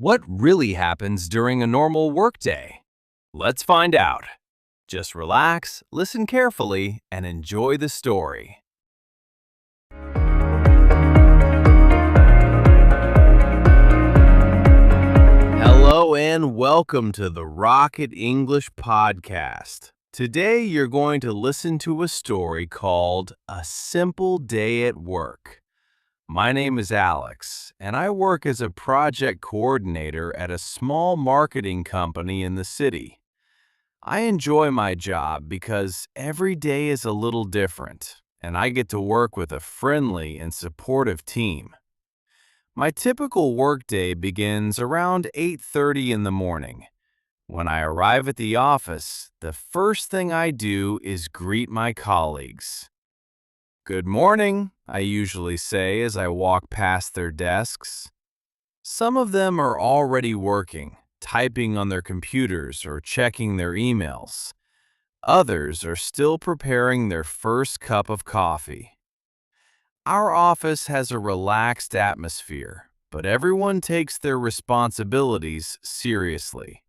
What really happens during a normal workday? Let's find out. Just relax, listen carefully, and enjoy the story. Hello and welcome to the Rocket English Podcast. Today you're going to listen to a story called A Simple Day at Work. My name is Alex, and I work as a project coordinator at a small marketing company in the city. I enjoy my job because every day is a little different, and I get to work with a friendly and supportive team. My typical workday begins around 8:30 in the morning. When I arrive at the office, the first thing I do is greet my colleagues. "Good morning," I usually say as I walk past their desks. Some of them are already working, typing on their computers or checking their emails. Others are still preparing their first cup of coffee. Our office has a relaxed atmosphere, but everyone takes their responsibilities seriously.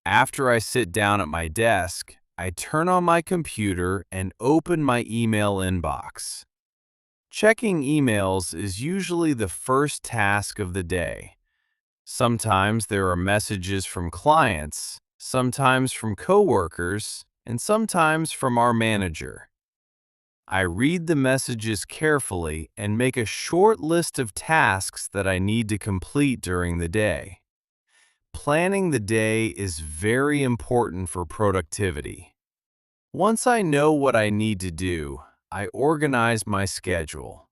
After I sit down at my desk, I turn on my computer and open my email inbox. Checking emails is usually the first task of the day. Sometimes there are messages from clients, sometimes from coworkers, and sometimes from our manager. I read the messages carefully and make a short list of tasks that I need to complete during the day. Planning the day is very important for productivity. Once I know what I need to do, I organize my schedule.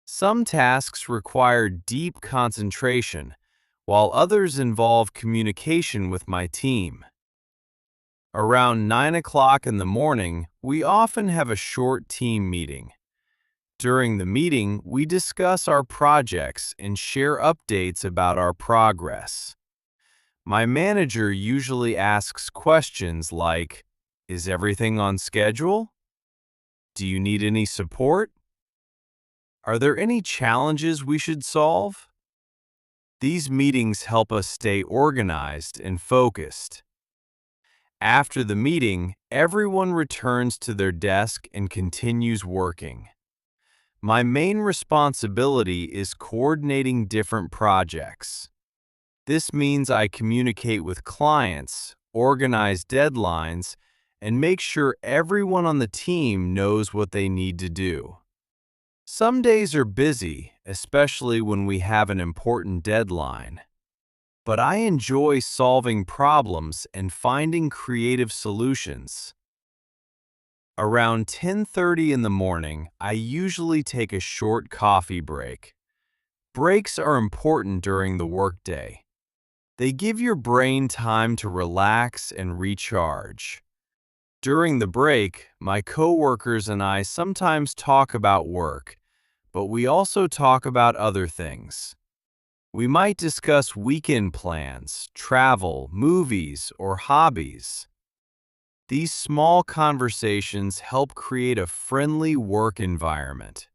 Some tasks require deep concentration, while others involve communication with my team. Around 9 o'clock in the morning, we often have a short team meeting. During the meeting, we discuss our projects and share updates about our progress. My manager usually asks questions like, "Is everything on schedule? Do you need any support? Are there any challenges we should solve?" These meetings help us stay organized and focused. After the meeting, everyone returns to their desk and continues working. My main responsibility is coordinating different projects. This means I communicate with clients, organize deadlines, and make sure everyone on the team knows what they need to do. Some days are busy, especially when we have an important deadline. But I enjoy solving problems and finding creative solutions. Around 10:30 in the morning, I usually take a short coffee break. Breaks are important during the workday. They give your brain time to relax and recharge. During the break, my coworkers and I sometimes talk about work, but we also talk about other things. We might discuss weekend plans, travel, movies, or hobbies. These small conversations help create a friendly work environment.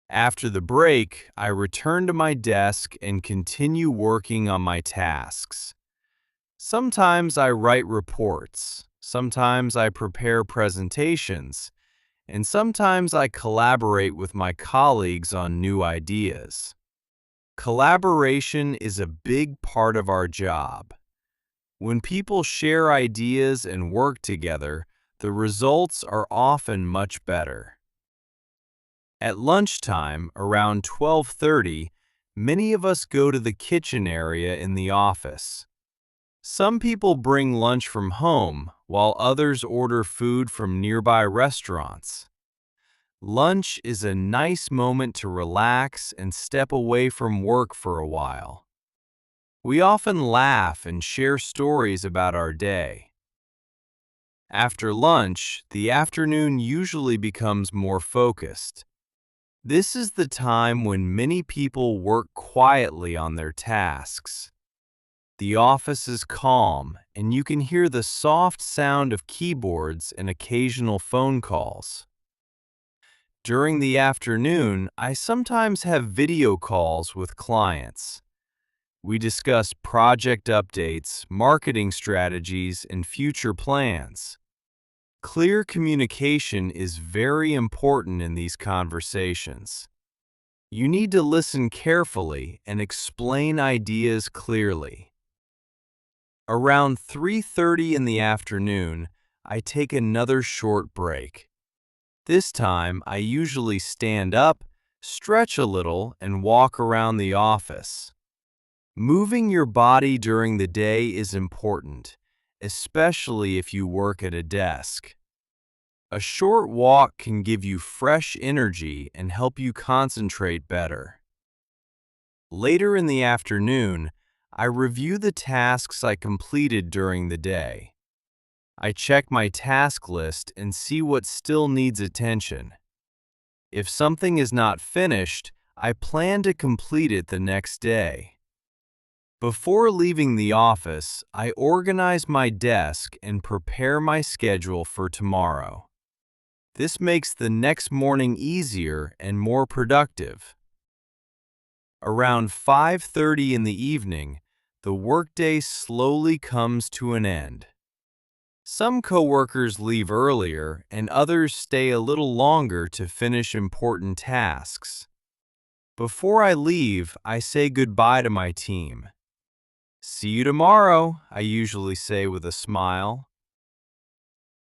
After the break, I return to my desk and continue working on my tasks. Sometimes I write reports, sometimes I prepare presentations, and sometimes I collaborate with my colleagues on new ideas. Collaboration is a big part of our job. When people share ideas and work together, the results are often much better. At lunchtime, around 12:30, many of us go to the kitchen area in the office. Some people bring lunch from home, while others order food from nearby restaurants. Lunch is a nice moment to relax and step away from work for a while. We often laugh and share stories about our day. After lunch, the afternoon usually becomes more focused. This is the time when many people work quietly on their tasks. The office is calm, and you can hear the soft sound of keyboards and occasional phone calls. During the afternoon, I sometimes have video calls with clients. We discuss project updates, marketing strategies, and future plans. Clear communication is very important in these conversations. You need to listen carefully and explain ideas clearly. Around 3:30 in the afternoon, I take another short break. This time, I usually stand up, stretch a little, and walk around the office. Moving your body during the day is important, especially if you work at a desk. A short walk can give you fresh energy and help you concentrate better. Later in the afternoon, I review the tasks I completed during the day. I check my task list and see what still needs attention. If something is not finished, I plan to complete it the next day. Before leaving the office, I organize my desk and prepare my schedule for tomorrow. This makes the next morning easier and more productive. Around 5:30 in the evening, the workday slowly comes to an end. Some coworkers leave earlier and others stay a little longer to finish important tasks. Before I leave, I say goodbye to my team. "See you tomorrow," I usually say with a smile.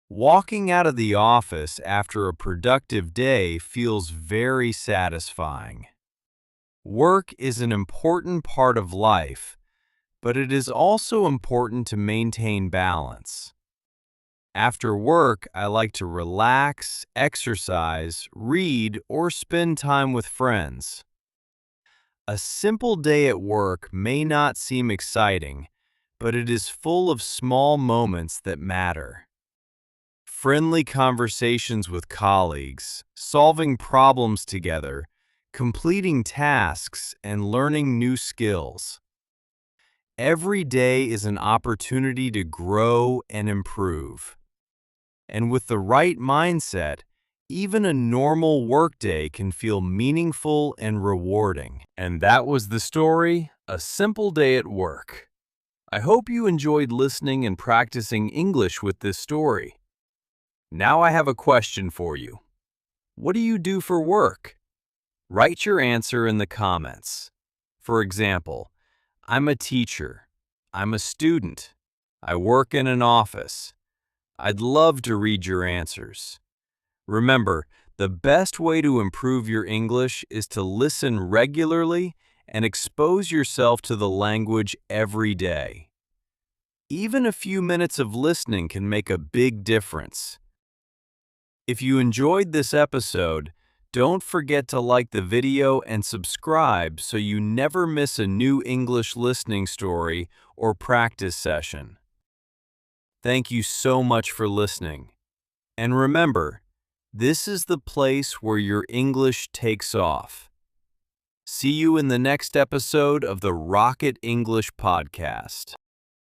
Walking out of the office after a productive day feels very satisfying. Work is an important part of life, but it is also important to maintain balance. After work, I like to relax, exercise, read, or spend time with friends. A simple day at work may not seem exciting, but it is full of small moments that matter. Friendly conversations with colleagues, solving problems together, completing tasks, and learning new skills. Every day is an opportunity to grow and improve. And with the right mindset, even a normal workday can feel meaningful and rewarding. And that was the story, A Simple Day at Work. I hope you enjoyed listening and practicing English with this story. Now I have a question for you. What do you do for work? Write your answer in the comments. For example, I'm a teacher. I'm a student. I work in an office. I'd love to read your answers. Remember, the best way to improve your English is to listen regularly and expose yourself to the language every day. Even a few minutes of listening can make a big difference. If you enjoyed this episode, don't forget to like the video and subscribe so you never miss a new English listening story or practice session. Thank you so much for listening. And remember, this is the place where your English takes off. See you in the next episode of the Rocket English Podcast.